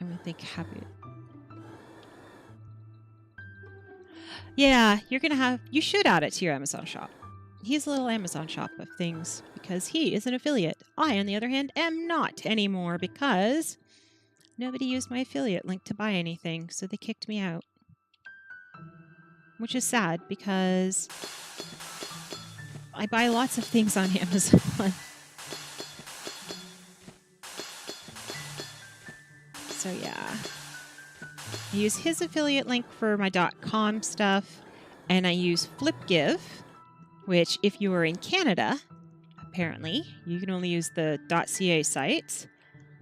I'm gonna think happy. Yeah, you should add it to your Amazon shop. He's a little Amazon shop of things because he is an affiliate. I, on the other hand, am not anymore because nobody used my affiliate link to buy anything, so they kicked me out. Which is sad because I buy lots of things on Amazon. So yeah. I use his affiliate link for my .com stuff, and I use FlipGive, which if you are in Canada, apparently, you can only use the .ca site.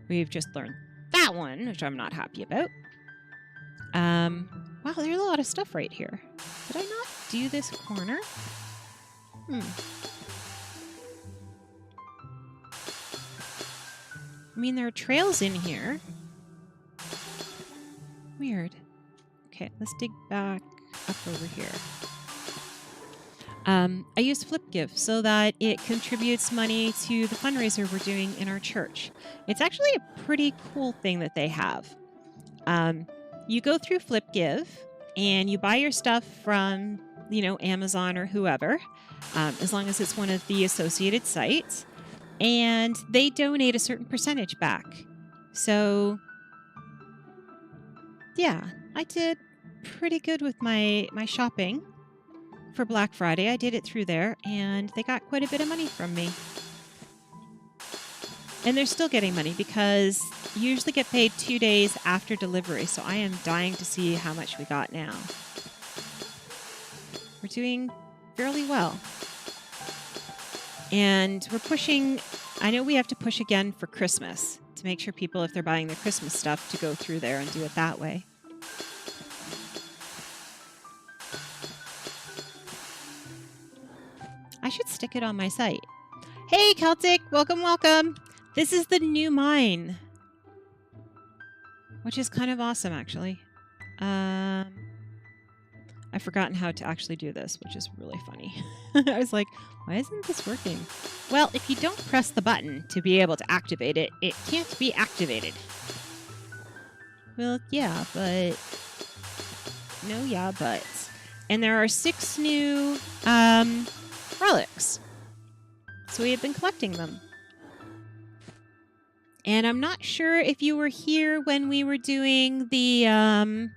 We've just learned that one, which I'm not happy about. Wow, there's a lot of stuff right here. Did I not do this corner? I mean, there are trails in here. Weird. Okay, let's dig back up over here. I use FlipGive so that it contributes money to the fundraiser we're doing in our church. It's actually a pretty cool thing that they have. You go through FlipGive and you buy your stuff from, Amazon or whoever, as long as it's one of the associated sites, and they donate a certain percentage back. So, yeah, I did pretty good with my shopping for Black Friday. I did it through there, and they got quite a bit of money from me. And they're still getting money because you usually get paid 2 days after delivery, so I am dying to see how much we got now. We're doing fairly well. And we're pushing, I know we have to push again for Christmas to make sure people, if they're buying their Christmas stuff, to go through there and do it that way. I should stick it on my site. Hey, Celtic! Welcome, welcome! This is the new mine, which is kind of awesome, actually. I've forgotten how to actually do this, which is really funny. I was like, why isn't this working? Well, if you don't press the button to be able to activate it, it can't be activated. Well, yeah, but... No, yeah, but... And there are 6 new relics. So we have been collecting them. And I'm not sure if you were here when we were doing the...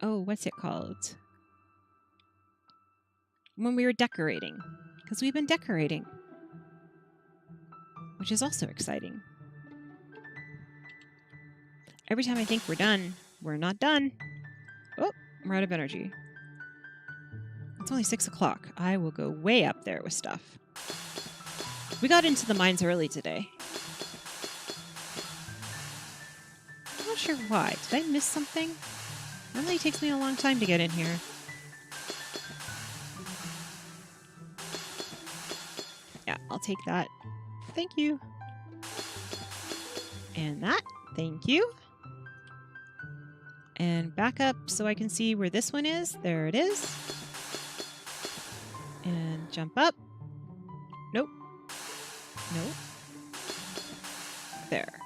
Oh, what's it called? When we were decorating. Because we've been decorating. Which is also exciting. Every time I think we're done, we're not done. Oh, we're out of energy. It's only 6 o'clock. I will go way up there with stuff. We got into the mines early today. I'm not sure why. Did I miss something? Normally it takes me a long time to get in here. Yeah, I'll take that. Thank you. And that. Thank you. And back up so I can see where this one is. There it is. And jump up. Nope. Nope. There.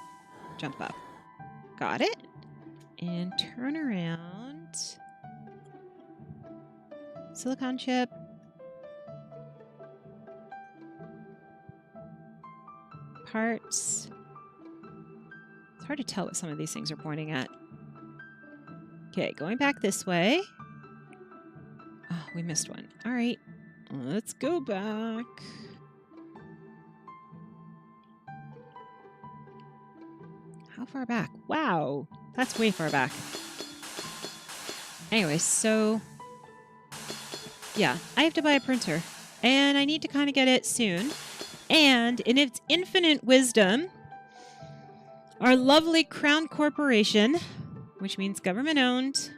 Jump up. Got it. And turn around. Silicon chip. Parts. It's hard to tell what some of these things are pointing at. Okay, going back this way. Oh, we missed one. All right. Let's go back. How far back? Wow, that's way far back. Anyway, so yeah, I have to buy a printer and I need to kind of get it soon. And in its infinite wisdom, our lovely Crown Corporation, which means government owned,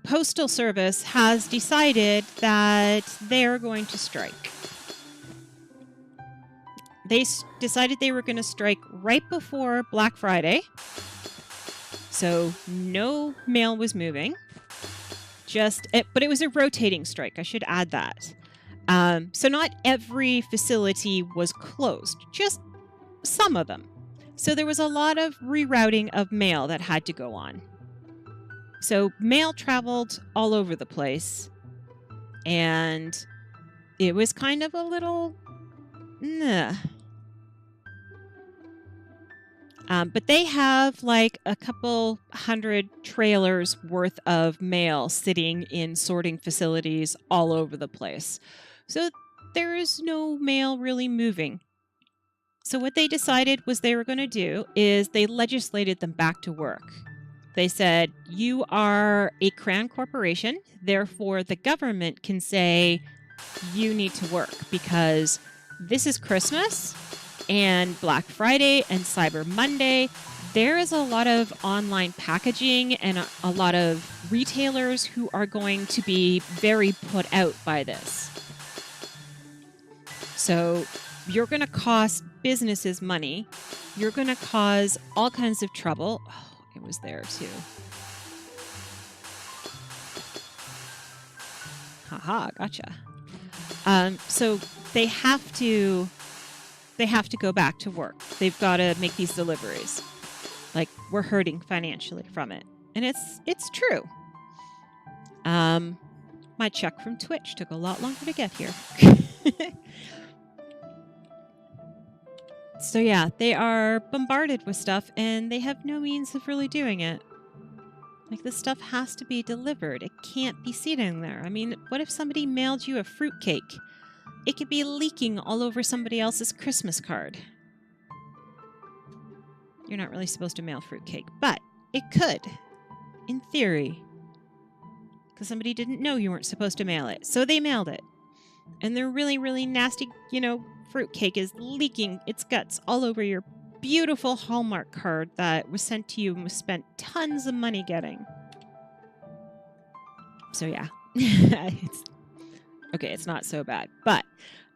Postal Service has decided that they're going to strike. They decided they were going to strike right before Black Friday. So no mail was moving. But it was a rotating strike. I should add that. So not every facility was closed. Just some of them. So there was a lot of rerouting of mail that had to go on. So mail traveled all over the place, and it was kind of a little but they have like a couple hundred trailers worth of mail sitting in sorting facilities all over the place. So there is no mail really moving. So what they decided was they were going to do is they legislated them back to work. They said, you are a crown corporation, therefore the government can say you need to work because this is Christmas and Black Friday and Cyber Monday. There is a lot of online packaging and a lot of retailers who are going to be very put out by this. So you're going to cost businesses money. You're going to cause all kinds of trouble. Oh, it was there too. Haha, gotcha. So they have to go back to work. They've got to make these deliveries. Like, we're hurting financially from it. And it's true. My check from Twitch took a lot longer to get here. So yeah, they are bombarded with stuff and they have no means of really doing it. Like, this stuff has to be delivered. It can't be sitting there. I mean, what if somebody mailed you a fruitcake? It could be leaking all over somebody else's Christmas card. You're not really supposed to mail fruitcake, but it could, in theory. Because somebody didn't know you weren't supposed to mail it. So they mailed it. And their really, really nasty, fruitcake is leaking its guts all over your beautiful Hallmark card that was sent to you and was spent tons of money getting. So yeah. It's not so bad. But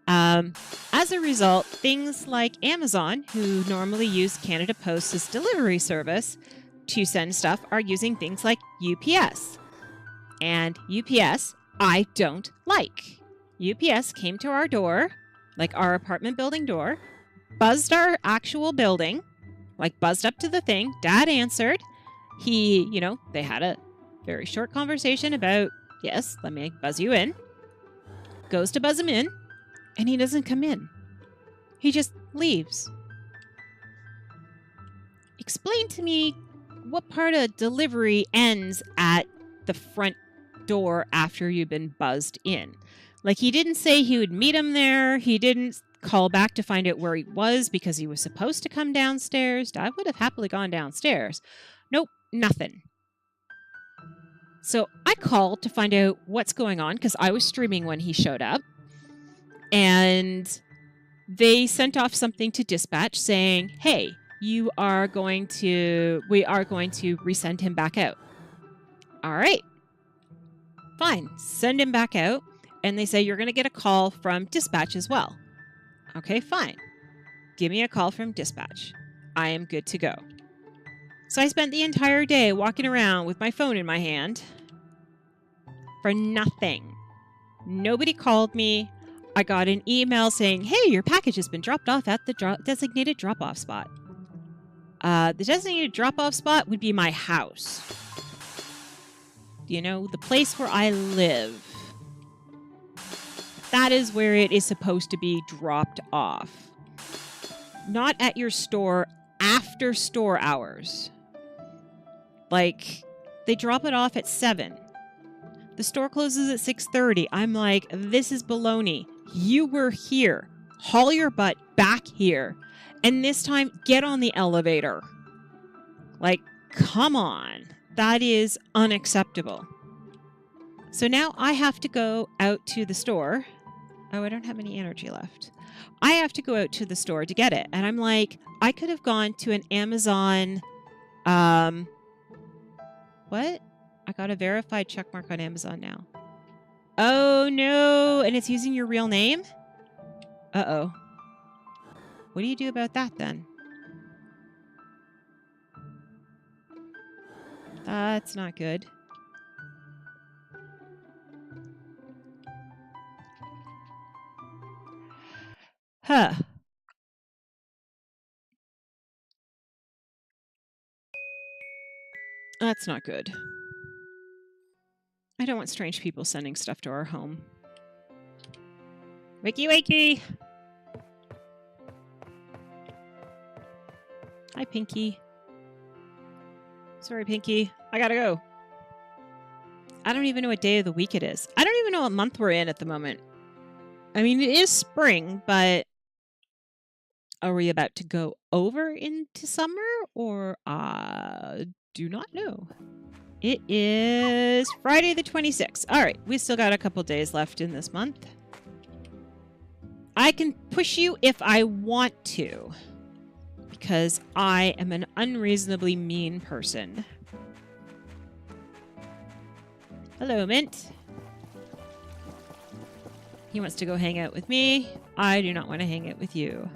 as a result, things like Amazon, who normally use Canada Post as delivery service to send stuff, are using things like UPS. And UPS, I don't like. UPS came to our door, like our apartment building door, buzzed our actual building, like buzzed up to the thing. Dad answered. They had a very short conversation about, yes, let me buzz you in. Goes to buzz him in, and he doesn't come in. He just leaves. Explain to me what part of delivery ends at the front door after you've been buzzed in. Like, he didn't say he would meet him there. He didn't call back to find out where he was because he was supposed to come downstairs. I would have happily gone downstairs. Nope, nothing. So I called to find out what's going on because I was streaming when he showed up. And they sent off something to dispatch saying, hey, we are going to resend him back out. All right. Fine. Send him back out. And they say, you're going to get a call from dispatch as well. Okay, fine. Give me a call from dispatch. I am good to go. So I spent the entire day walking around with my phone in my hand for nothing. Nobody called me. I got an email saying, hey, your package has been dropped off at the designated drop-off spot. The designated drop-off spot would be my house. The place where I live. That is where it is supposed to be dropped off. Not at your store after store hours. Like, they drop it off at 7. The store closes at 6:30. I'm like, this is baloney. You were here. Haul your butt back here. And this time, get on the elevator. Like, come on. That is unacceptable. So now I have to go out to the store. Oh, I don't have any energy left. I have to go out to the store to get it. And I'm like, I could have gone to an Amazon... What? I got a verified checkmark on Amazon now. Oh, no. And it's using your real name? Uh-oh. What do you do about that, then? That's not good. Huh. That's not good. I don't want strange people sending stuff to our home. Wakey, wakey! Hi, Pinky. Sorry, Pinky. I gotta go. I don't even know what day of the week it is. I don't even know what month we're in at the moment. I mean, it is spring, but are we about to go over into summer or do not know. It is Friday the 26th. All right, we still got a couple days left in this month. I can push you if I want to, because I am an unreasonably mean person. Hello, Mint. He wants to go hang out with me. I do not want to hang out with you.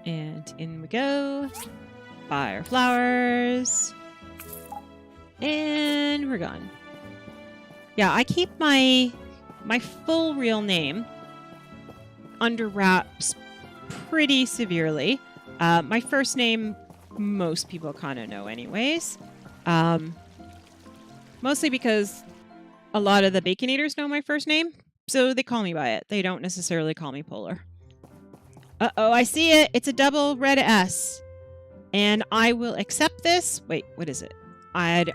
And in we go. Buy our flowers. And we're gone. Yeah, I keep my full real name under wraps pretty severely. My first name, most people kind of know anyways. Mostly because a lot of the Bacon Eaters know my first name, so they call me by it. They don't necessarily call me Polar. Uh-oh, I see it. It's a double red S. And I will accept this. Wait, what is it? I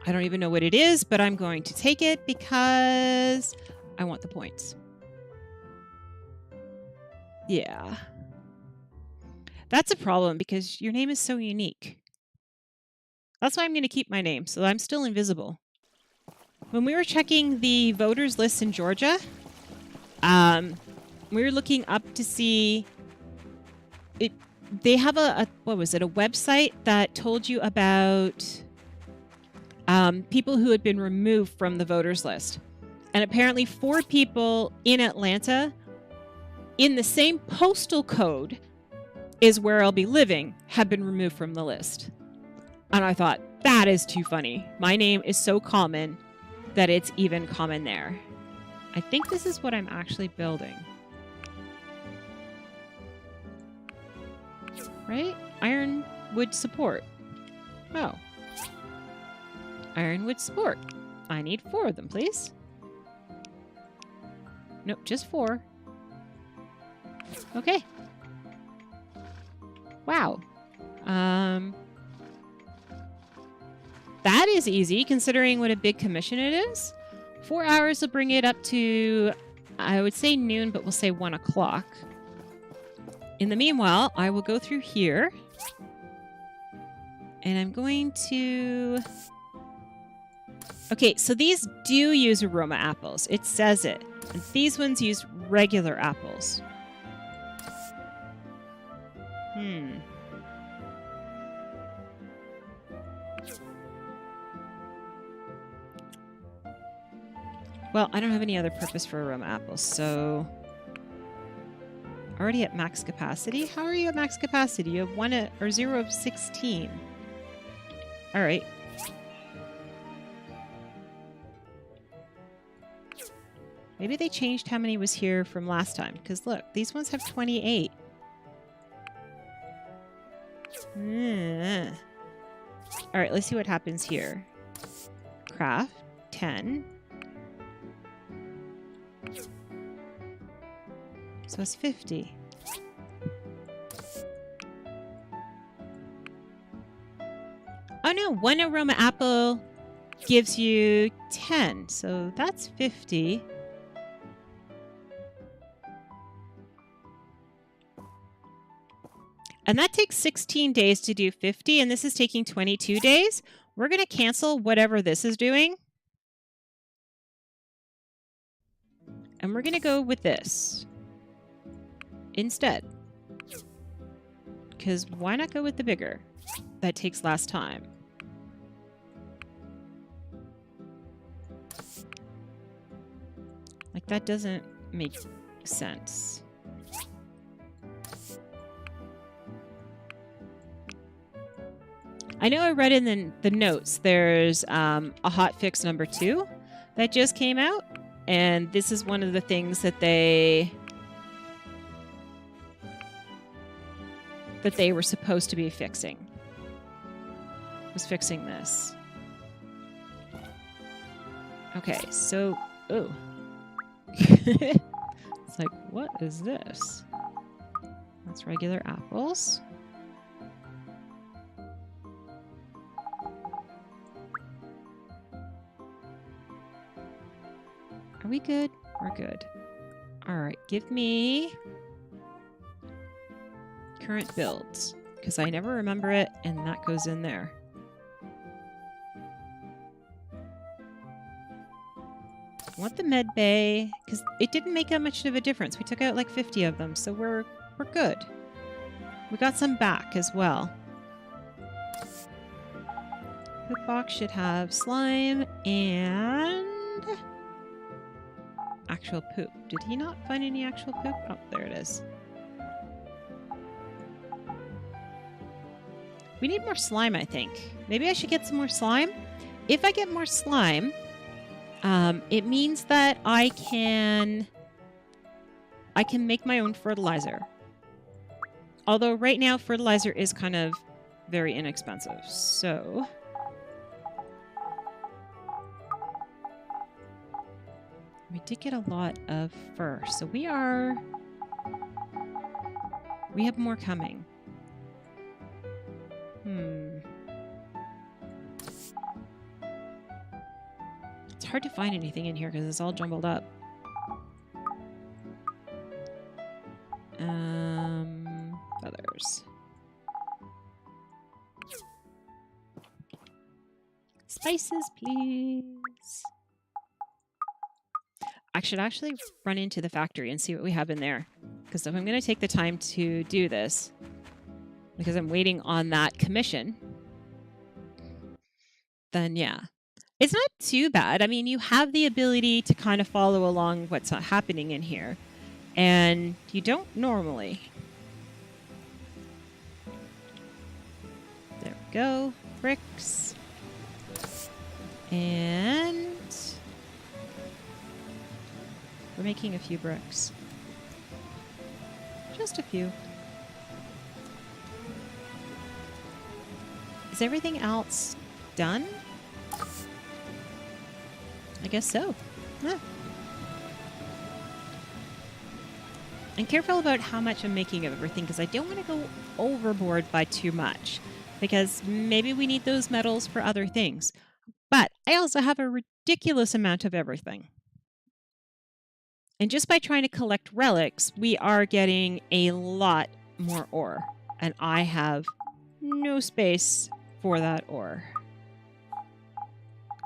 don't even know what it is, but I'm going to take it because I want the points. Yeah. That's a problem because your name is so unique. That's why I'm going to keep my name, so I'm still invisible. When we were checking the voters list in Georgia, we were looking up to see it. They have a website that told you about people who had been removed from the voters list. And apparently 4 people in Atlanta in the same postal code is where I'll be living have been removed from the list. And I thought, that is too funny. My name is so common that it's even common there. I think this is what I'm actually building. Right? Ironwood support. Oh. Ironwood support. I need 4 of them, please. Nope, just 4. Okay. Wow. That is easy, considering what a big commission it is. 4 hours will bring it up to, I would say noon, but we'll say 1 o'clock. In the meanwhile, I will go through here. And I'm going to... Okay, so these do use aroma apples. It says it. And these ones use regular apples. Well, I don't have any other purpose for aroma apples, so... Already at max capacity? How are you at max capacity? You have 0 of 16. Alright. Maybe they changed how many was here from last time. Because look, these ones have 28. Alright, let's see what happens here. Craft, 10. So it's 50. Oh no, 1 aroma apple gives you 10. So that's 50. And that takes 16 days to do 50, and this is taking 22 days. We're going to cancel whatever this is doing. And we're going to go with this instead. Because why not go with the bigger? That takes last time. Like, that doesn't make sense. I know I read in the notes there's a hotfix number 2 that just came out. And this is one of the things that they... that they were supposed to be fixing. Was fixing this. Okay, so... Oh. It's like, what is this? That's regular apples. Are we good? We're good. Alright, give me current builds, because I never remember it, and that goes in there. I want the med bay, because it didn't make that much of a difference. We took out like 50 of them, so we're good. We got some back as well. The box should have slime and actual poop. Did he not find any actual poop? Oh, there it is. We need more slime, I think. Maybe I should get some more slime. If I get more slime, it means that I can make my own fertilizer. Although right now fertilizer is kind of very inexpensive. So we did get a lot of fur. So we have more coming. It's hard to find anything in here because it's all jumbled up. Feathers. Spices, please. I should actually run into the factory and see what we have in there. Because if I'm going to take the time to do this, because I'm waiting on that commission, then yeah. It's not too bad. I mean, you have the ability to kind of follow along what's happening in here. And you don't normally. There we go. Bricks. And we're making a few bricks. Just a few. Is everything else done? I guess so. Yeah. I'm careful about how much I'm making of everything because I don't want to go overboard by too much. Because maybe we need those metals for other things. But I also have a ridiculous amount of everything. And just by trying to collect relics, we are getting a lot more ore. And I have no space for that ore.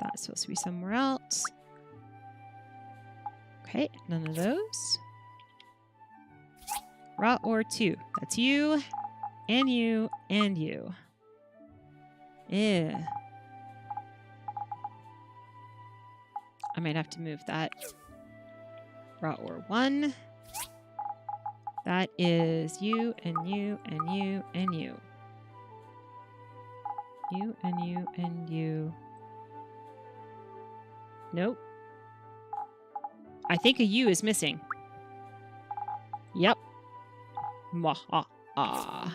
That's supposed to be somewhere else. Okay, none of those. Raw ore 2. That's you, and you, and you. Yeah. I might have to move that. Raw ore 1. That is you, and you, and you, and you. You, and you, and you. Nope. I think a U is missing. Yep. Mwahaha.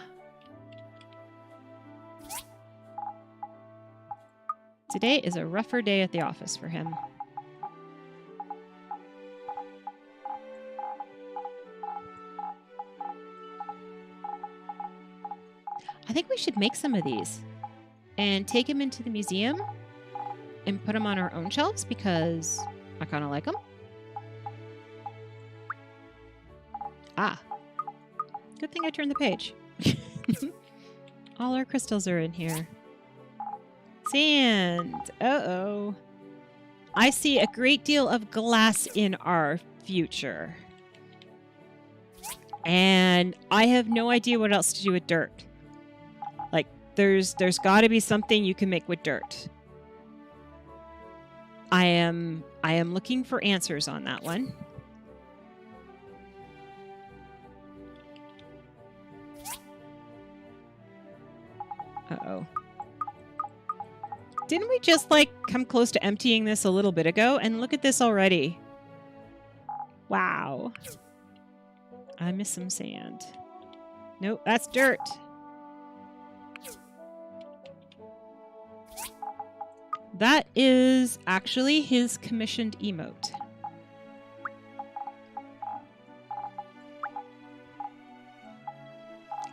Today is a rougher day at the office for him. I think we should make some of these and take them into the museum and put them on our own shelves because I kind of like them. Ah. Good thing I turned the page. All our crystals are in here. Sand. Uh-oh. I see a great deal of glass in our future. And I have no idea what else to do with dirt. Like, there's got to be something you can make with dirt. I am looking for answers on that one. Uh-oh. Didn't we just, like, come close to emptying this a little bit ago? And look at this already. Wow. I miss some sand. Nope, that's dirt. That is actually his commissioned emote.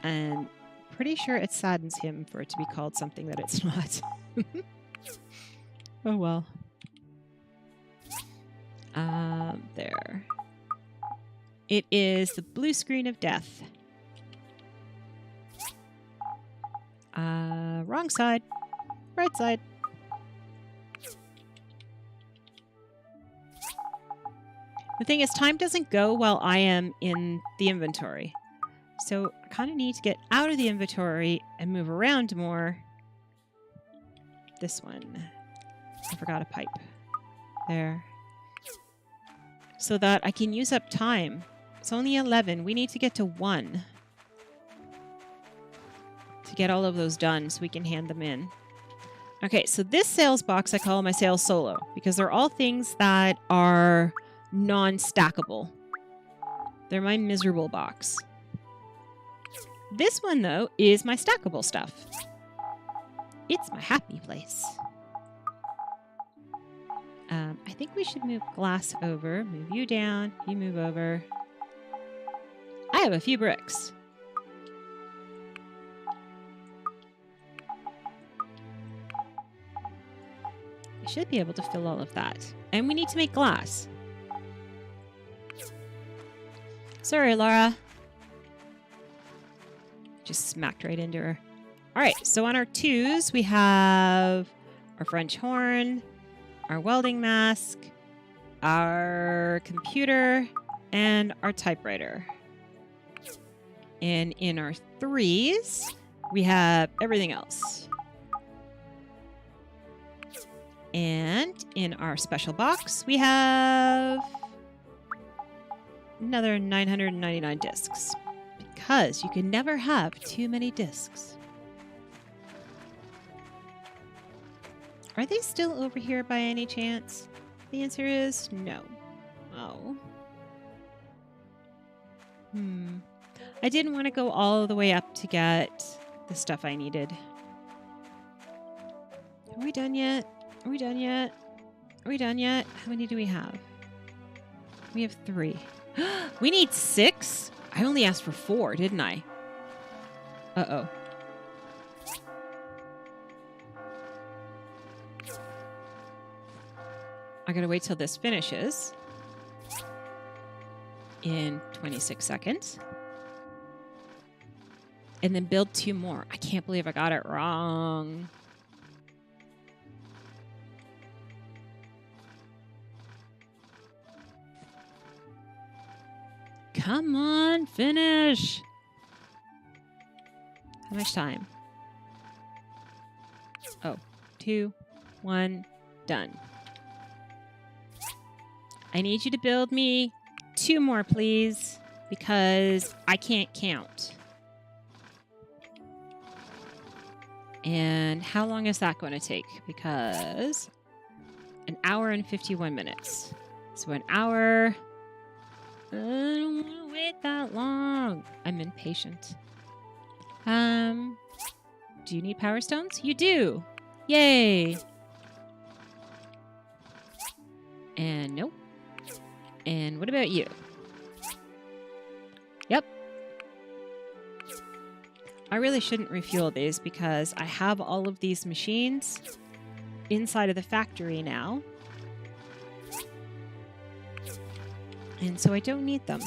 And pretty sure it saddens him for it to be called something that it's not. Oh well. There. It is the blue screen of death. Wrong side. Right side. The thing is, time doesn't go while I am in the inventory. So I kind of need to get out of the inventory and move around more. This one. I forgot a pipe. There. So that I can use up time. It's only 11. We need to get to 1. To get all of those done so we can hand them in. Okay, so this sales box I call my sales solo because they're all things that are non-stackable. They're my miserable box. This one, though, is my stackable stuff. It's my happy place. I think we should move glass over. Move you down. You move over. I have a few bricks. I should be able to fill all of that. And we need to make glass. Sorry, Laura. Just smacked right into her. All right, so on our 2s, we have our French horn, our welding mask, our computer, and our typewriter. And in our 3s, we have everything else. And in our special box, we have another 999 discs. Because you can never have too many discs. Are they still over here by any chance? The answer is no. Oh. I didn't want to go all the way up to get the stuff I needed. Are we done yet? Are we done yet? Are we done yet? How many do we have? We have 3. We need 6? I only asked for 4, didn't I? Uh-oh. I gotta wait till this finishes in 26 seconds. And then build 2 more. I can't believe I got it wrong. Come on, finish. How much time? Oh, 2, 1, done. I need you to build me 2 more, please, because I can't count. And how long is that going to take? Because 1 hour and 51 minutes. So 1 hour. I don't want to wait that long. I'm impatient. Do you need power stones? You do. Yay. And nope. And what about you? Yep. I really shouldn't refuel these because I have all of these machines inside of the factory now. And so I don't need them.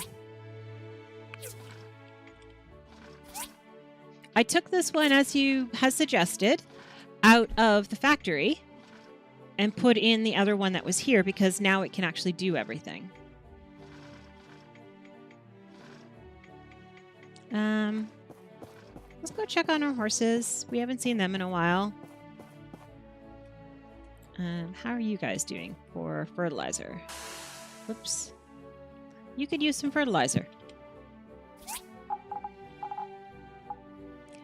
I took this one, as you had suggested, out of the factory and put in the other one that was here because now it can actually do everything. Let's go check on our horses. We haven't seen them in a while. How are you guys doing for fertilizer? Whoops. You could use some fertilizer.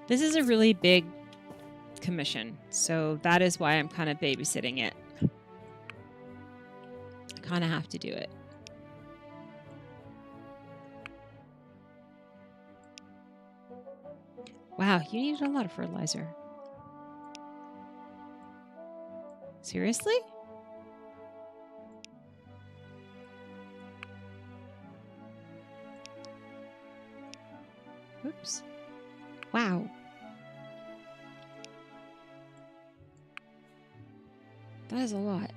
This is a really big commission, so that is why I'm kind of babysitting it. I kind of have to do it. Wow, you needed a lot of fertilizer. Seriously? Oops. Wow. That is a lot.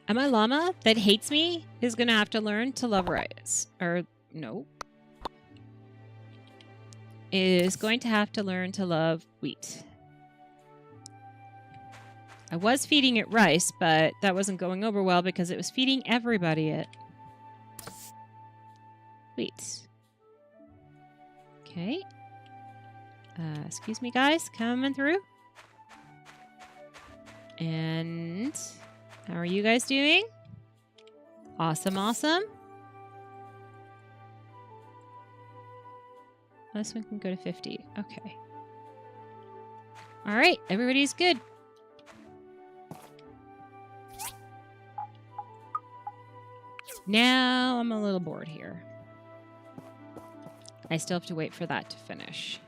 And my llama that hates me is going to have to learn to love rice. Or, no. Is going to have to learn to love wheat. I was feeding it rice, but that wasn't going over well because it was feeding everybody it. Wheat. Okay. Excuse me, guys. Coming through. And how are you guys doing? Awesome, awesome. This one can go to 50. Okay. All right. Everybody's good. Now I'm a little bored here. I still have to wait for that to finish.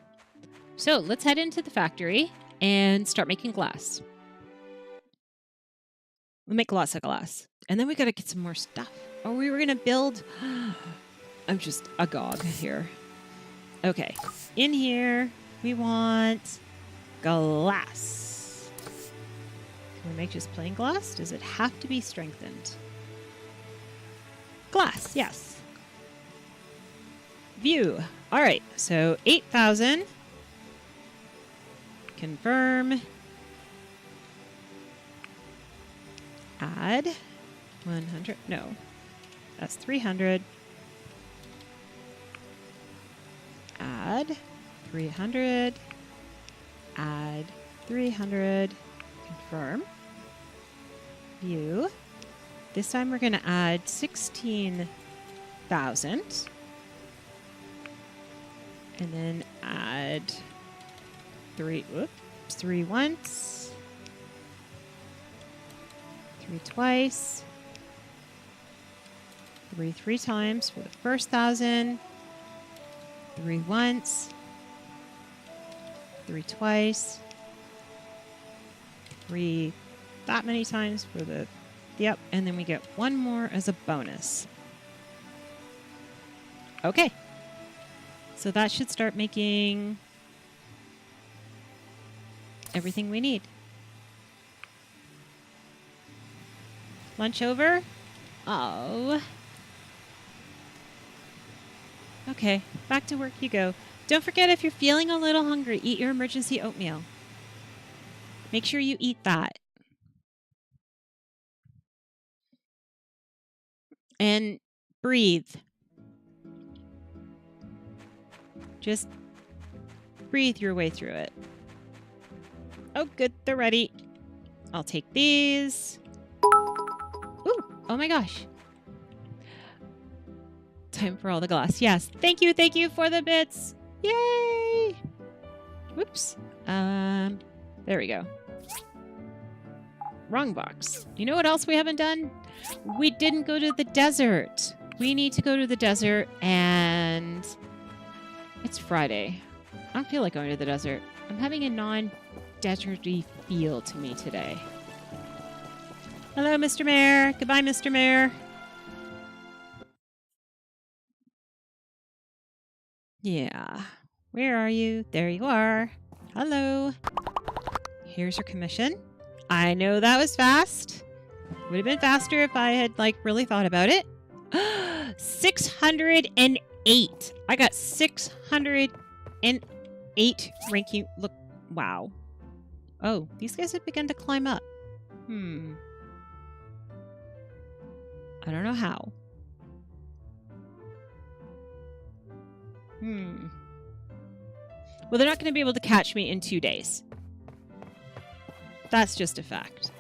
So let's head into the factory and start making glass. We'll make lots of glass. And then we got to get some more stuff. Or we were going to build... I'm just agog here. Okay. In here, we want glass. Can we make just plain glass? Does it have to be strengthened? Glass, yes. View. All right. So 8,000. Confirm. Add 100. No, that's 300. Add 300. Add 300. Confirm. View. This time we're going to add 16,000. And then add 3 once. 3 twice. 3 times for the first 1,000. 3 once. 3 twice. 3 that many times for the... Yep, and then we get 1 more as a bonus. Okay. So that should start making everything we need. Lunch over? Oh. Okay, back to work you go. Don't forget, if you're feeling a little hungry, eat your emergency oatmeal. Make sure you eat that. And breathe. Just breathe your way through it. Oh, good. They're ready. I'll take these. Ooh, oh my gosh. Time for all the glass. Yes. Thank you for the bits. Yay! Whoops. There we go. Wrong box. You know what else we haven't done? We didn't go to the desert. We need to go to the desert, and it's Friday. I don't feel like going to the desert. I'm having a non-deserty feel to me today. Hello, Mr. Mayor. Goodbye, Mr. Mayor. Yeah. Where are you? There you are. Hello. Here's your commission. I know that was fast. Would have been faster if I had, really thought about it. 608. I got 608 ranking. Look, wow. Oh, these guys have begun to climb up. I don't know how. Well, they're not going to be able to catch me in 2 days. That's just a fact.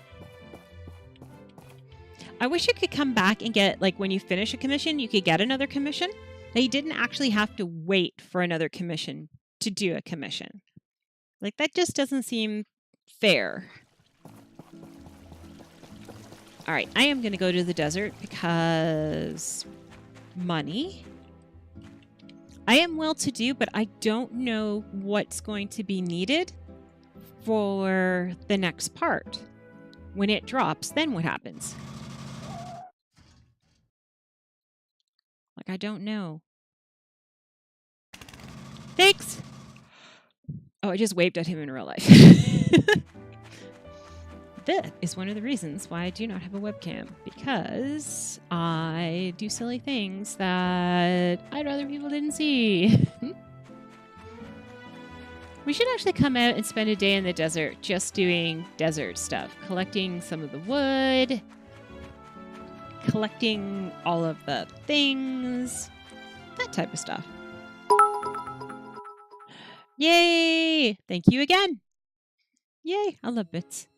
I wish you could come back and get, when you finish a commission, you could get another commission. Now, you didn't actually have to wait for another commission to do a commission. That just doesn't seem fair. All right, I am going to go to the desert because money. I am well-to-do, but I don't know what's going to be needed for the next part. When it drops, then what happens? Like, I don't know. Thanks! Oh, I just waved at him in real life. That is one of the reasons why I do not have a webcam, because I do silly things that I'd rather people didn't see. We should actually come out and spend a day in the desert just doing desert stuff, collecting some of the wood, collecting all of the things, that type of stuff. Yay! Thank you again. Yay! I love bits.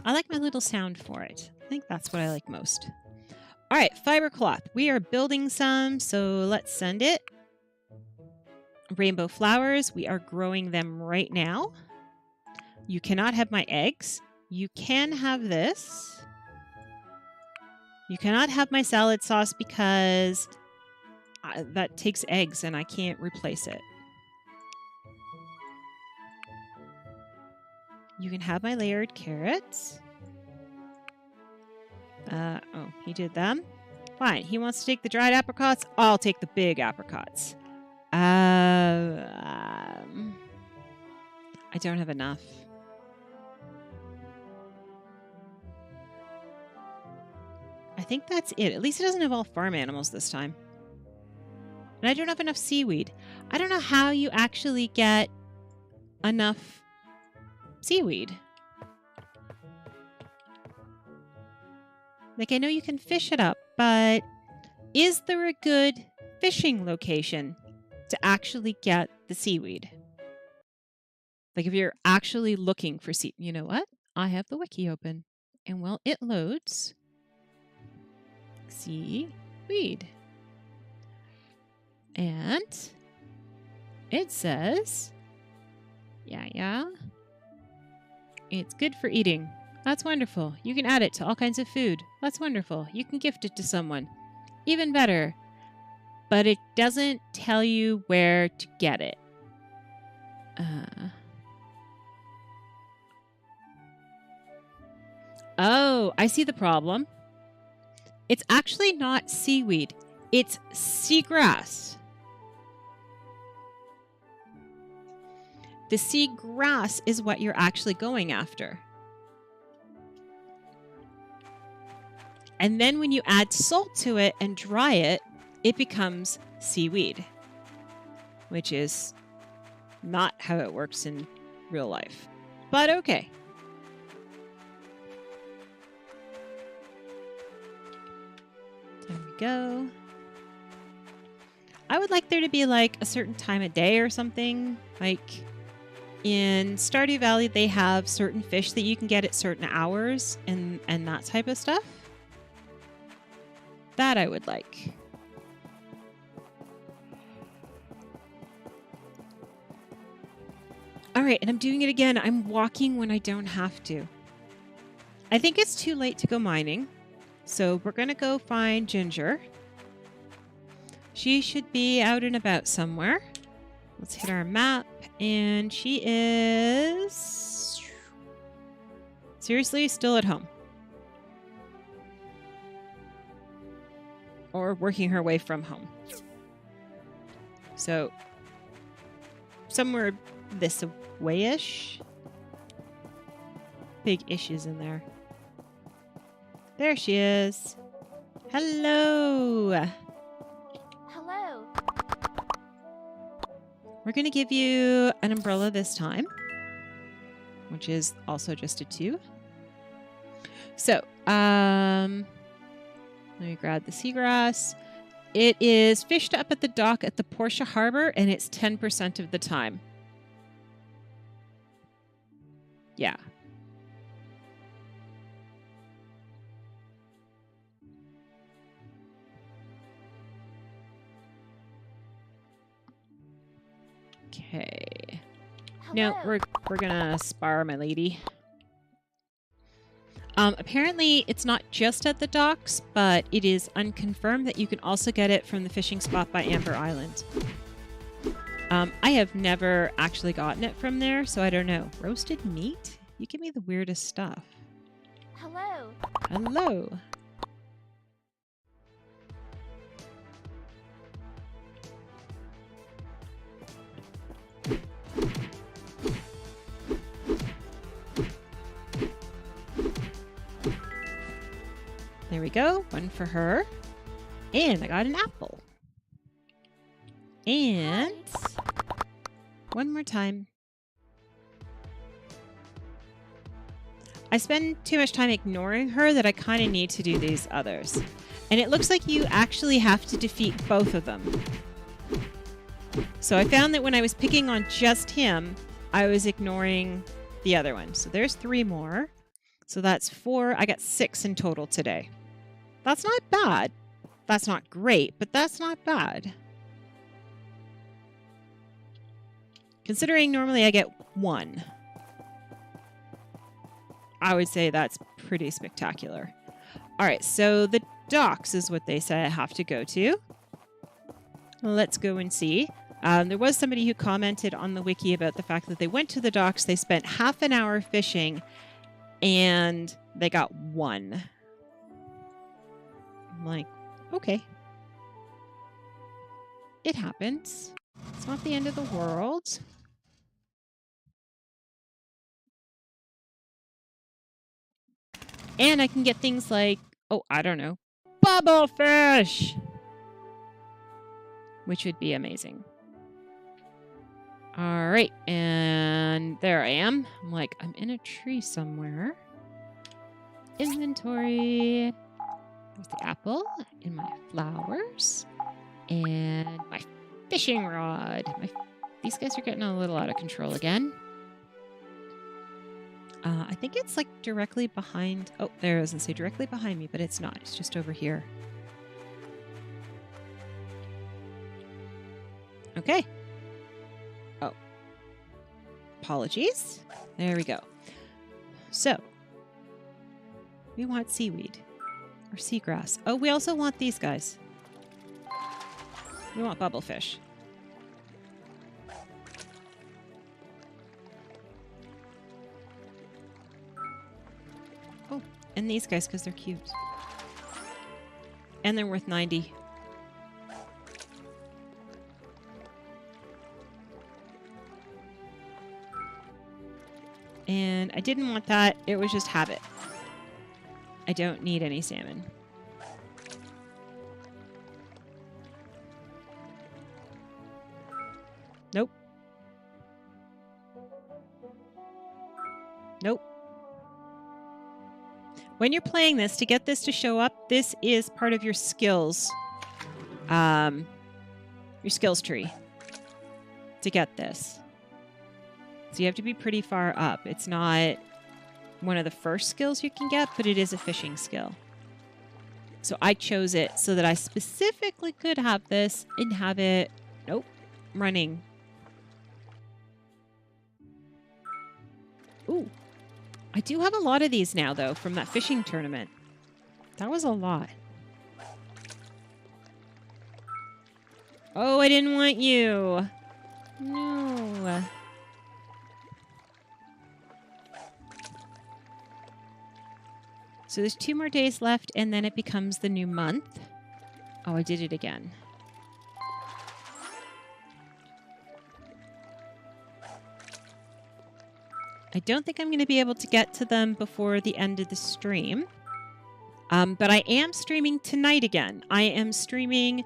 I like my little sound for it. I think that's what I like most. All right, fiber cloth. We are building some, so let's send it. Rainbow flowers. We are growing them right now. You cannot have my eggs. You can have this. You cannot have my salad sauce because that takes eggs and I can't replace it. You can have my layered carrots. Oh, he did them. Fine. He wants to take the dried apricots. I'll take the big apricots. I don't have enough. I think that's it. At least it doesn't involve farm animals this time. And I don't have enough seaweed. I don't know how you actually get enough seaweed. Like, I know you can fish it up, but is there a good fishing location to actually get the seaweed? Like, if you're actually looking for you know what? I have the wiki open. And, well, it loads seaweed. And it says, yeah, it's good for eating. That's wonderful. You can add it to all kinds of food. That's wonderful. You can gift it to someone. Even better. But it doesn't tell you where to get it. Oh, I see the problem. It's actually not seaweed. It's seagrass. The seagrass is what you're actually going after. And then when you add salt to it and dry it, it becomes seaweed, which is not how it works in real life. But okay. There we go. I would like there to be like a certain time of day or something. Like in Stardew Valley, they have certain fish that you can get at certain hours and that type of stuff. That I would like. All right, and I'm doing it again. I'm walking when I don't have to. I think it's too late to go mining. So we're going to go find Ginger. She should be out and about somewhere. Let's hit our map. And she is... seriously, still at home. Or working her way from home. So, somewhere this way-ish. Big issues in there. There she is. Hello. Hello. We're going to give you an umbrella this time, which is also just a 2. So, let me grab the seagrass. It is fished up at the dock at the Portia harbor, and it's 10% of the time. Yeah. Okay. Hello. No, we're gonna spar, my lady. Apparently, it's not just at the docks, but it is unconfirmed that you can also get it from the fishing spot by Amber Island. I have never actually gotten it from there, so I don't know. Roasted meat? You give me the weirdest stuff. Hello. Hello. There we go. One for her. And I got an apple. And one more time. I spend too much time ignoring her that I kind of need to do these others. And it looks like you actually have to defeat both of them. So I found that when I was picking on just him, I was ignoring the other one. So there's 3 more. So that's 4. I got 6 in total today. That's not bad. That's not great, but that's not bad. Considering normally I get 1. I would say that's pretty spectacular. All right, so the docks is what they say I have to go to. Let's go and see. There was somebody who commented on the wiki about the fact that they went to the docks, they spent half an hour fishing, and they got 1. I'm like, okay. It happens. It's not the end of the world. And I can get things like, oh, I don't know, bubble fish, which would be amazing. All right, and there I am. I'm like, I'm in a tree somewhere. Inventory. There's the apple and my flowers and my fishing rod. These guys are getting a little out of control again. I think it's like directly behind. Oh, there, I was going to say directly behind me, but it's not. It's just over here. Okay. Oh. Apologies. There we go. So, we want seaweed or seagrass. Oh, we also want these guys. We want bubblefish. Oh, and these guys because they're cute. And they're worth 90. And I didn't want that. It was just habit. I don't need any salmon. Nope. Nope. When you're playing this, to get this to show up, this is part of your skills. Your skills tree. To get this. So you have to be pretty far up. It's not one of the first skills you can get, but it is a fishing skill. So I chose it so that I specifically could have this inhabit. Nope. Running. Ooh. I do have a lot of these now, though, from that fishing tournament. That was a lot. Oh, I didn't want you. No. So there's 2 more days left, and then it becomes the new month. Oh, I did it again. I don't think I'm going to be able to get to them before the end of the stream. But I am streaming tonight again. I am streaming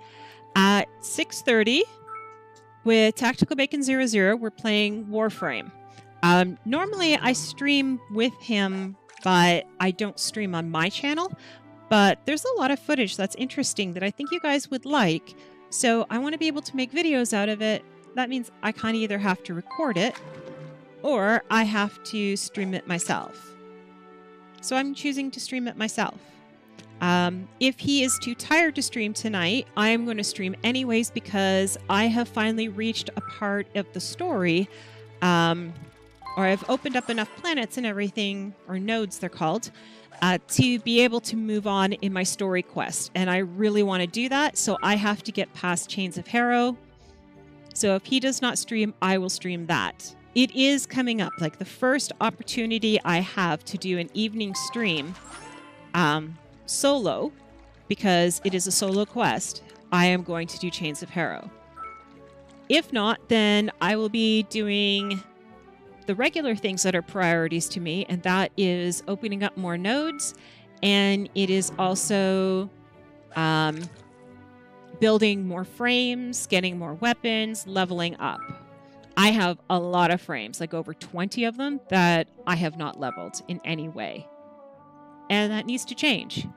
at 6:30 with Tactical Bacon 00. We're playing Warframe. Normally, I stream with him, but I don't stream on my channel. But there's a lot of footage that's interesting that I think you guys would like. So I want to be able to make videos out of it. That means I kind of either have to record it or I have to stream it myself. So I'm choosing to stream it myself. If he is too tired to stream tonight, I am going to stream anyways because I have finally reached a part of the story or I've opened up enough planets and everything, or nodes they're called, to be able to move on in my story quest. And I really want to do that, so I have to get past Chains of Harrow. So if he does not stream, I will stream that. It is coming up, like the first opportunity I have to do an evening stream solo, because it is a solo quest, I am going to do Chains of Harrow. If not, then I will be doing the regular things that are priorities to me, and that is opening up more nodes, and it is also building more frames, getting more weapons, leveling up. I have a lot of frames, like over 20 of them, that I have not leveled in any way. And that needs to change.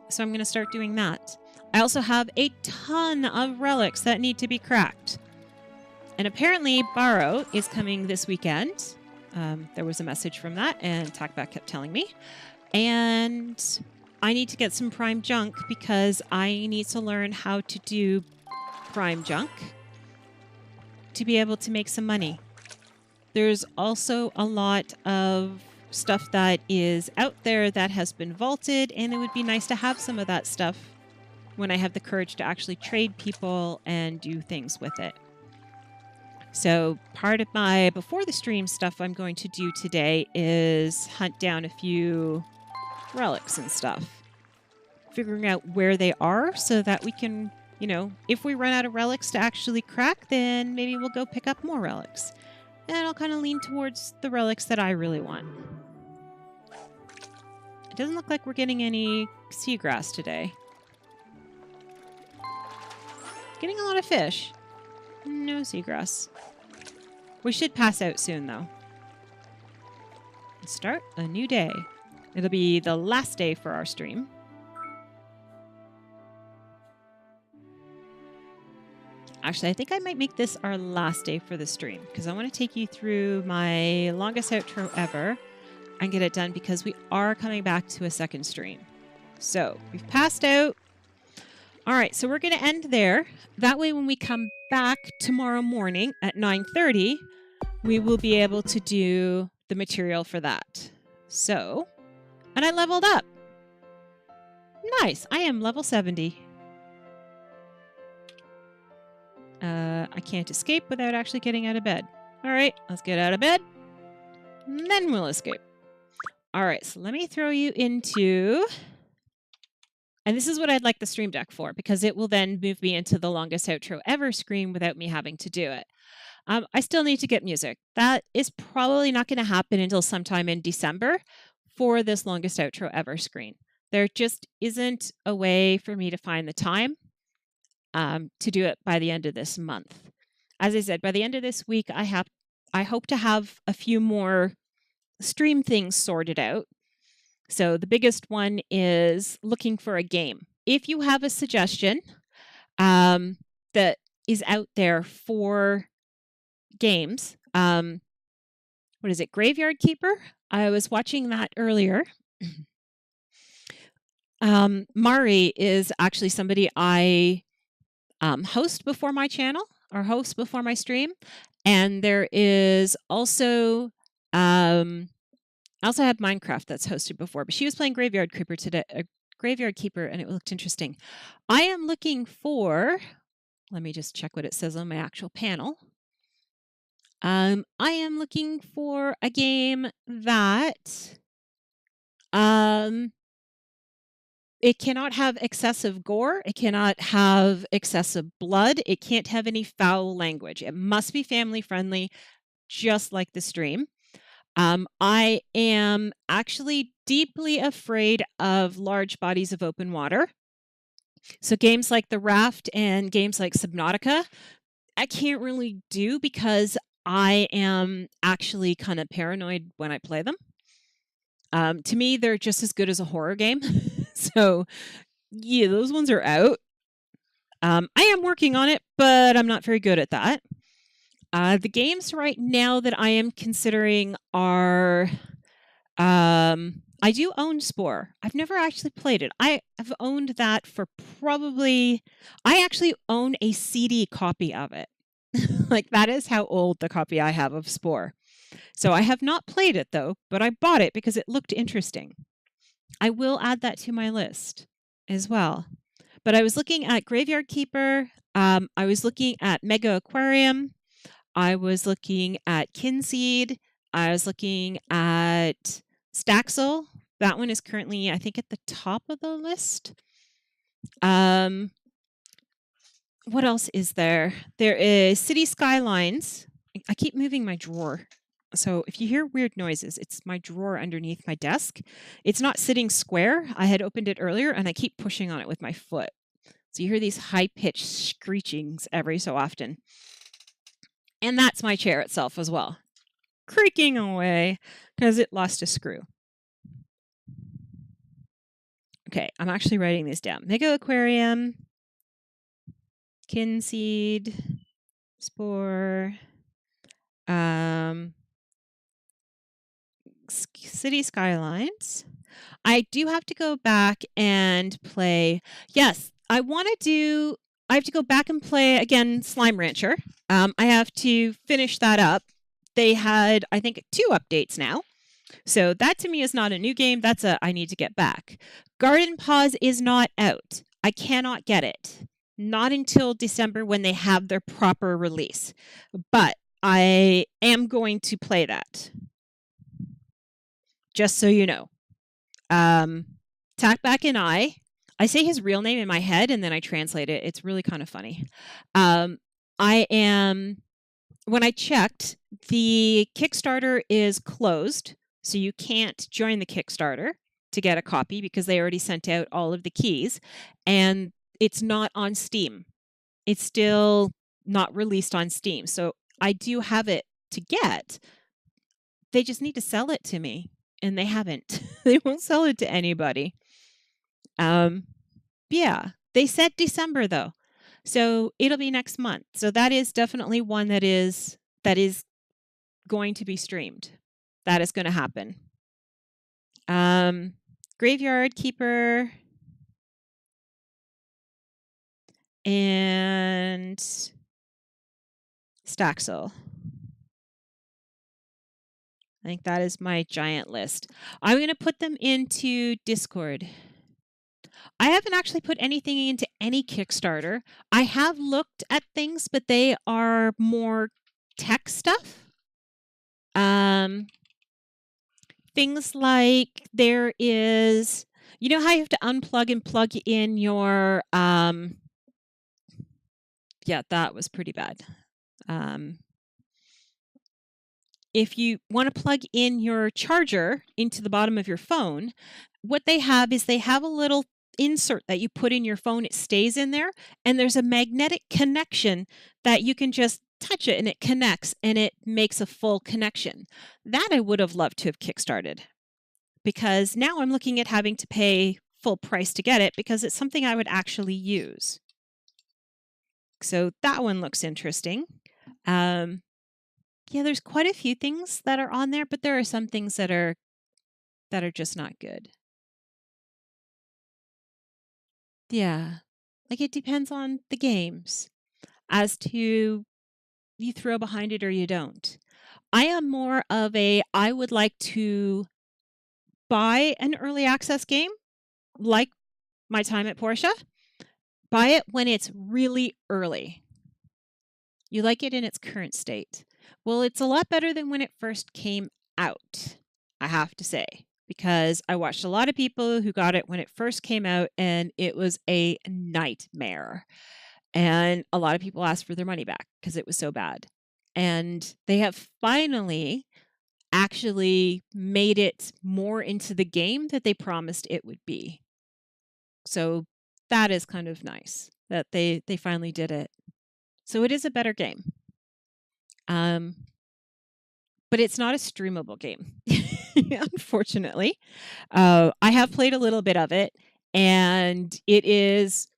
So I'm going to start doing that. I also have a ton of relics that need to be cracked. And apparently Barrow is coming this weekend. There was a message from that, and Talkback kept telling me. And I need to get some prime junk because I need to learn how to do prime junk to be able to make some money. There's also a lot of stuff that is out there that has been vaulted, and it would be nice to have some of that stuff when I have the courage to actually trade people and do things with it. So part of my before the stream stuff I'm going to do today is hunt down a few relics and stuff. Figuring out where they are so that we can, you know, if we run out of relics to actually crack, then maybe we'll go pick up more relics. And I'll kind of lean towards the relics that I really want. It doesn't look like we're getting any seagrass today. Getting a lot of fish. No seagrass. We should pass out soon, though. Start a new day. It'll be the last day for our stream. Actually, I think I might make this our last day for the stream because I want to take you through my longest outro ever and get it done because we are coming back to a second stream. So we've passed out. All right, so we're going to end there. That way, when we come back tomorrow morning at 9:30, we will be able to do the material for that. So, and I leveled up. Nice. I am level 70. I can't escape without actually getting out of bed. All right, let's get out of bed. And then we'll escape. All right, so let me throw you into... And this is what I'd like the stream deck for, because it will then move me into the longest outro ever screen without me having to do it. I still need to get music. That is probably not going to happen until sometime in December for this longest outro ever screen. There just isn't a way for me to find the time to do it by the end of this month. As I said, by the end of this week, I hope to have a few more stream things sorted out. So the biggest one is looking for a game. If you have a suggestion that is out there for games, what is it, Graveyard Keeper? I was watching that earlier. Mari is actually somebody I host before my channel or host before my stream. And there is also... I also had Minecraft that's hosted before, but she was playing Graveyard Keeper today. Graveyard Keeper, and it looked interesting. I am looking for. Let me just check what it says on my actual panel. I am looking for a game that it cannot have excessive gore. It cannot have excessive blood. It can't have any foul language. It must be family friendly, just like the stream. I am actually deeply afraid of large bodies of open water. So games like The Raft and games like Subnautica, I can't really do because I am actually kind of paranoid when I play them. To me, they're just as good as a horror game. So, yeah, those ones are out. I am working on it, but I'm not very good at that. The games right now that I am considering are, I do own Spore. I've never actually played it. I have owned that for probably, I actually own a CD copy of it. Like, that is how old the copy I have of Spore. So I have not played it though, but I bought it because it looked interesting. I will add that to my list as well. But I was looking at Graveyard Keeper. I was looking at Mega Aquarium. I was looking at Kinseed. I was looking at Staxel. That one is currently, I think, at the top of the list. What else is there? There is City Skylines. I keep moving my drawer. So if you hear weird noises, it's my drawer underneath my desk. It's not sitting square. I had opened it earlier and I keep pushing on it with my foot. So you hear these high-pitched screechings every so often. And that's my chair itself as well, creaking away because it lost a screw. Okay, I'm actually writing these down. Mega Aquarium, Kinseed, Spore, City Skylines. I do have to go back and play. Yes, I have to go back and play again Slime Rancher. I have to finish that up. They had, I think, 2 updates now. So that to me is not a new game. That's I need to get back. Garden Paws is not out. I cannot get it. Not until December when they have their proper release. But I am going to play that. Just so you know. Tackback and I say his real name in my head and then I translate it. It's really kind of funny. When I checked, the Kickstarter is closed, so you can't join the Kickstarter to get a copy because they already sent out all of the keys, and it's not on Steam. It's still not released on Steam, so I do have it to get. They just need to sell it to me, and they haven't. They won't sell it to anybody. Yeah, they said December though. So it'll be next month. So that is definitely one that is going to be streamed. That is going to happen. Graveyard Keeper and Staxel. I think that is my giant list. I'm going to put them into Discord. I haven't actually put anything into any Kickstarter. I have looked at things, but they are more tech stuff. Things like there is, you know how you have to unplug and plug in your, yeah, that was pretty bad. If you want to plug in your charger into the bottom of your phone, what they have is they have a little insert that you put in your phone. It stays in there, and there's a magnetic connection that you can just touch it and it connects and it makes a full connection. That I would have loved to have kickstarted, because now I'm looking at having to pay full price to get it because it's something I would actually use. So that one looks interesting. Yeah, there's quite a few things that are on there, but there are some things that are just not good. Yeah. Like, it depends on the games as to you throw behind it or you don't. I am more of I would like to buy an early access game, like my time at Portia. Buy it when it's really early. You like it in its current state. Well, it's a lot better than when it first came out, I have to say, because I watched a lot of people who got it when it first came out and it was a nightmare. And a lot of people asked for their money back because it was so bad. And they have finally actually made it more into the game that they promised it would be. So that is kind of nice that they finally did it. So it is a better game. But it's not a streamable game, unfortunately. I have played a little bit of it, and it is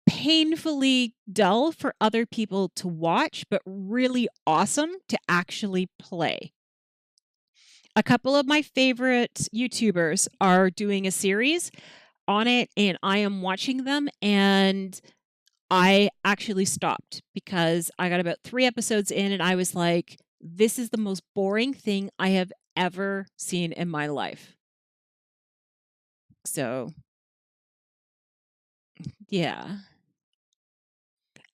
painfully dull for other people to watch, but really awesome to actually play. A couple of my favorite YouTubers are doing a series on it, and I am watching them, and I actually stopped because I got about 3 episodes in and I was like, this is the most boring thing I have ever seen in my life. So, yeah.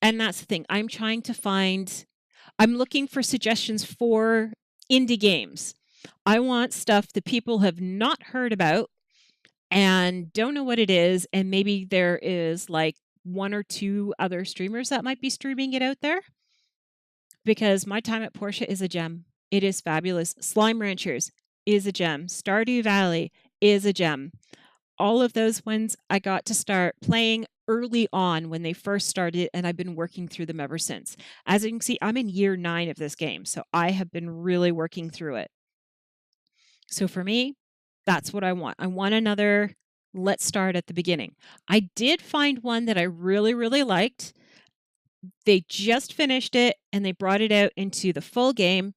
And that's the thing. I'm looking for suggestions for indie games. I want stuff that people have not heard about and don't know what it is, and maybe there is like 1 or 2 other streamers that might be streaming it out there, because my time at Portia is a gem. It is fabulous. Slime Ranchers is a gem. Stardew Valley is a gem. All of those ones I got to start playing early on when they first started, and I've been working through them ever since. As you can see, I'm in year 9 of this game, so I have been really working through it. So for me, that's what I want. I want another let's start at the beginning. I did find one that I really, really liked. They just finished it and they brought it out into the full game,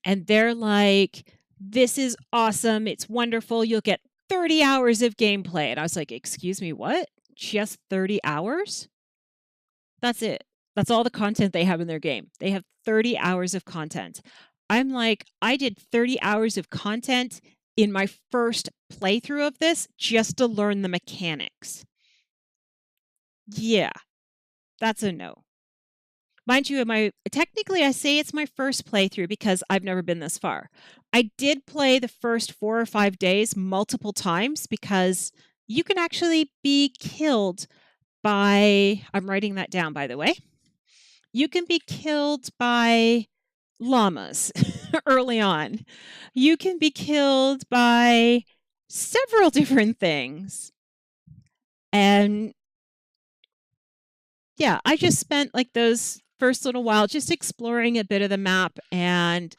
and they're like, this is awesome. It's wonderful. You'll get 30 hours of gameplay. And I was like, excuse me, what? Just 30 hours? That's it. That's all the content they have in their game. They have 30 hours of content. I'm like, I did 30 hours of content in my first playthrough of this just to learn the mechanics. Yeah, that's a no. Mind you, technically I say it's my first playthrough because I've never been this far. I did play the first 4 or 5 days multiple times because you can actually be killed by, I'm writing that down by the way. You can be killed by llamas early on. You can be killed by several different things. And yeah, I just spent like those first little while just exploring a bit of the map and,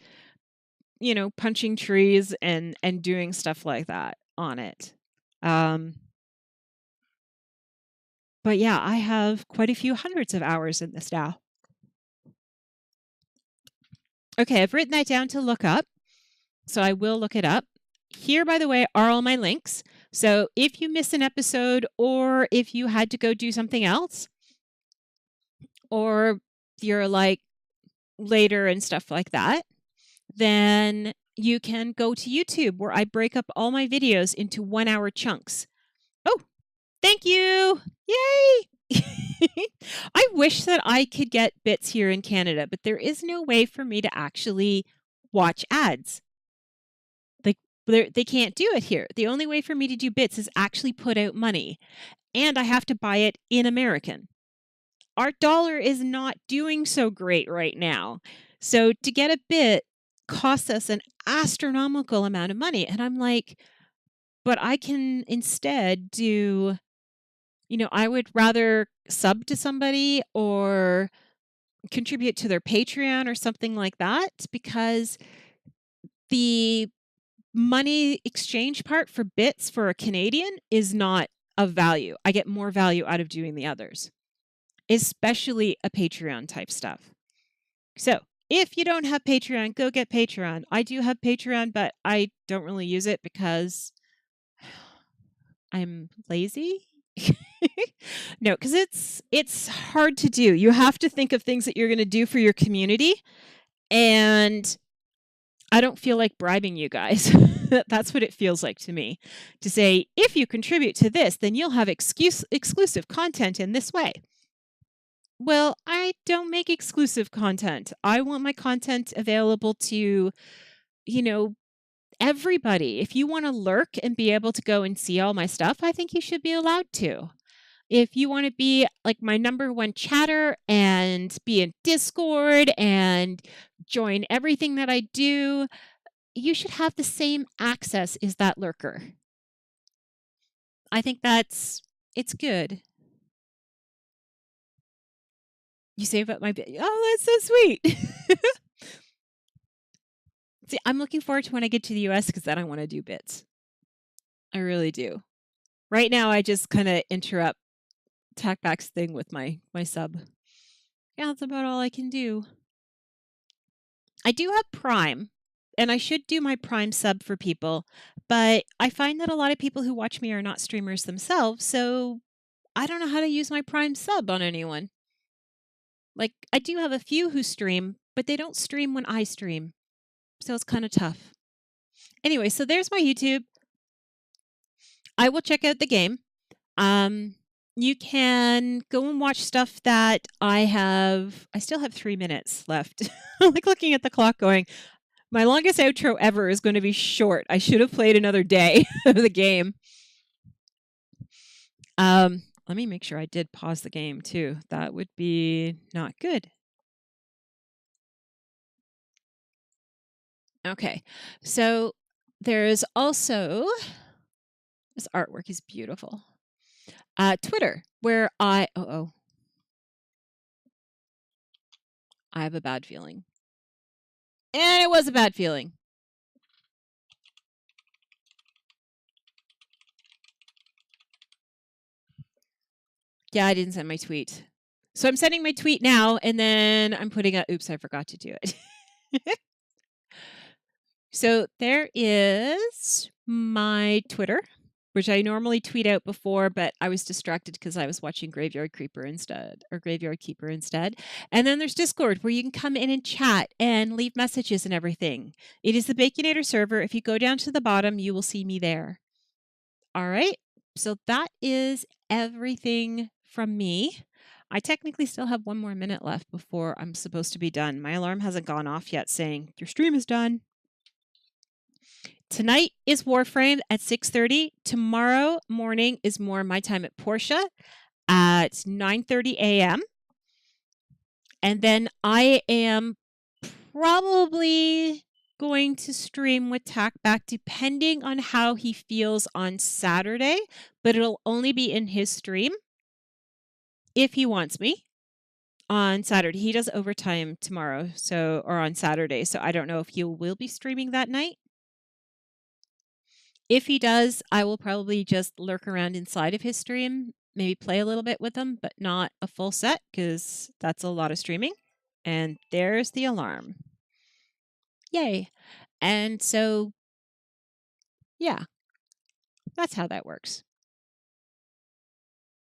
punching trees and doing stuff like that on it. But yeah, I have quite a few hundreds of hours in this now. Okay, I've written that down to look up, so I will look it up. Here, by the way, are all my links. So if you miss an episode or if you had to go do something else, or you're like later and stuff like that, then you can go to YouTube where I break up all my videos into 1-hour chunks. Oh, thank you. Yay. I wish that I could get bits here in Canada, but there is no way for me to actually watch ads. Like they can't do it here. The only way for me to do bits is actually put out money, and I have to buy it in American. Our dollar is not doing so great right now. So to get a bit costs us an astronomical amount of money. And I'm like, but I can instead do, I would rather sub to somebody or contribute to their Patreon or something like that, because the money exchange part for bits for a Canadian is not of value. I get more value out of doing the others, especially a Patreon type stuff. So if you don't have Patreon, go get Patreon. I do have Patreon, but I don't really use it because I'm lazy. No, because it's hard to do. You have to think of things that you're going to do for your community, and I don't feel like bribing you guys. That's what it feels like to me, to say, if you contribute to this, then you'll have exclusive content in this way. Well, I don't make exclusive content. I want my content available to, everybody. If you want to lurk and be able to go and see all my stuff, I think you should be allowed to. If you want to be like my number one chatter and be in Discord and join everything that I do, you should have the same access as that lurker. I think it's good. You save up my bit. Oh, that's so sweet. See, I'm looking forward to when I get to the US because then I want to do bits. I really do. Right now, I just kind of interrupt TacBack's thing with my sub. Yeah, that's about all I can do. I do have Prime, and I should do my Prime sub for people, but I find that a lot of people who watch me are not streamers themselves, so I don't know how to use my Prime sub on anyone. Like, I do have a few who stream, but they don't stream when I stream. So it's kind of tough. Anyway, so there's my YouTube. I will check out the game. You can go and watch stuff that I still have 3 minutes left. I'm like looking at the clock going, my longest outro ever is going to be short. I should have played another day of the game. Let me make sure I did pause the game too. That would be not good. Okay, so there's also, this artwork is beautiful. Twitter, where I have a bad feeling. And it was a bad feeling. Yeah, I didn't send my tweet. So I'm sending my tweet now, and then I'm putting a, oops, I forgot to do it. So there is my Twitter, which I normally tweet out before, but I was distracted because I was watching Graveyard Keeper instead. And then there's Discord, where you can come in and chat and leave messages and everything. It is the Baconator server. If you go down to the bottom, you will see me there. All right. So that is everything from me. I technically still have 1 more minute left before I'm supposed to be done. My alarm hasn't gone off yet saying your stream is done. Tonight is Warframe at 6:30. Tomorrow morning is more my time at Portia at 9:30 a.m. And then I am probably going to stream with Tackback depending on how he feels on Saturday, but it'll only be in his stream if he wants me on Saturday. He does overtime tomorrow, or on Saturday, so I don't know if he will be streaming that night. If he does, I will probably just lurk around inside of his stream, maybe play a little bit with him, but not a full set because that's a lot of streaming. And there's the alarm. Yay. And so, yeah, that's how that works.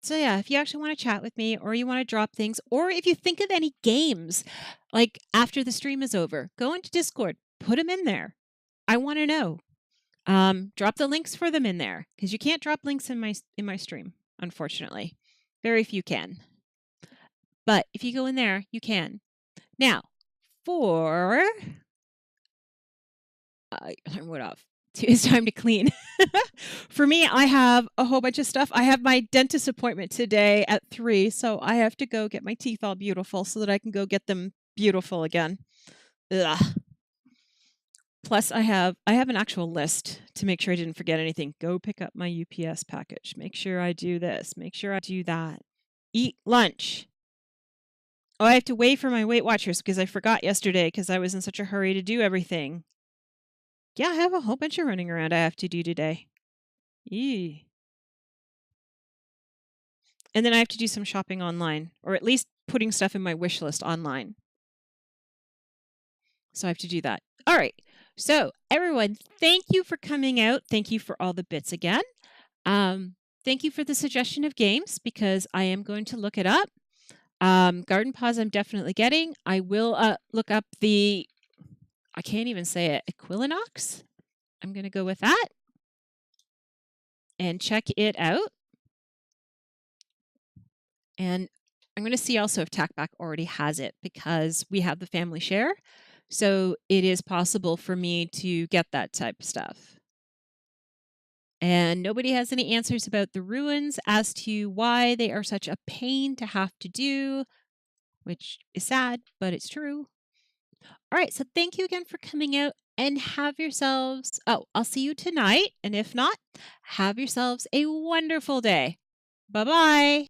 So yeah, if you actually want to chat with me or you want to drop things, or if you think of any games, like after the stream is over, go into Discord, put them in there. I want to know. Drop the links for them in there because you can't drop links in my stream, unfortunately. Very few can. But if you go in there, you can. Now, for what off? It's time to clean. For me, I have a whole bunch of stuff. I have my dentist appointment today at 3, so I have to go get my teeth all beautiful so that I can go get them beautiful again. Ugh. Plus, I have an actual list to make sure I didn't forget anything. Go pick up my UPS package. Make sure I do this. Make sure I do that. Eat lunch. Oh, I have to wait for my Weight Watchers because I forgot yesterday because I was in such a hurry to do everything. Yeah, I have a whole bunch of running around I have to do today. Eee. And then I have to do some shopping online, or at least putting stuff in my wish list online. So I have to do that. All right. So everyone, thank you for coming out. Thank you for all the bits again. Thank you for the suggestion of games because I am going to look it up. Garden Paws I'm definitely getting. I will look up I can't even say it, Equilinox. I'm going to go with that and check it out. And I'm going to see also if Tackback already has it because we have the family share. So it is possible for me to get that type of stuff. And nobody has any answers about the ruins as to why they are such a pain to have to do, which is sad, but it's true. All right, so thank you again for coming out and have yourselves, I'll see you tonight. And if not, have yourselves a wonderful day. Bye-bye.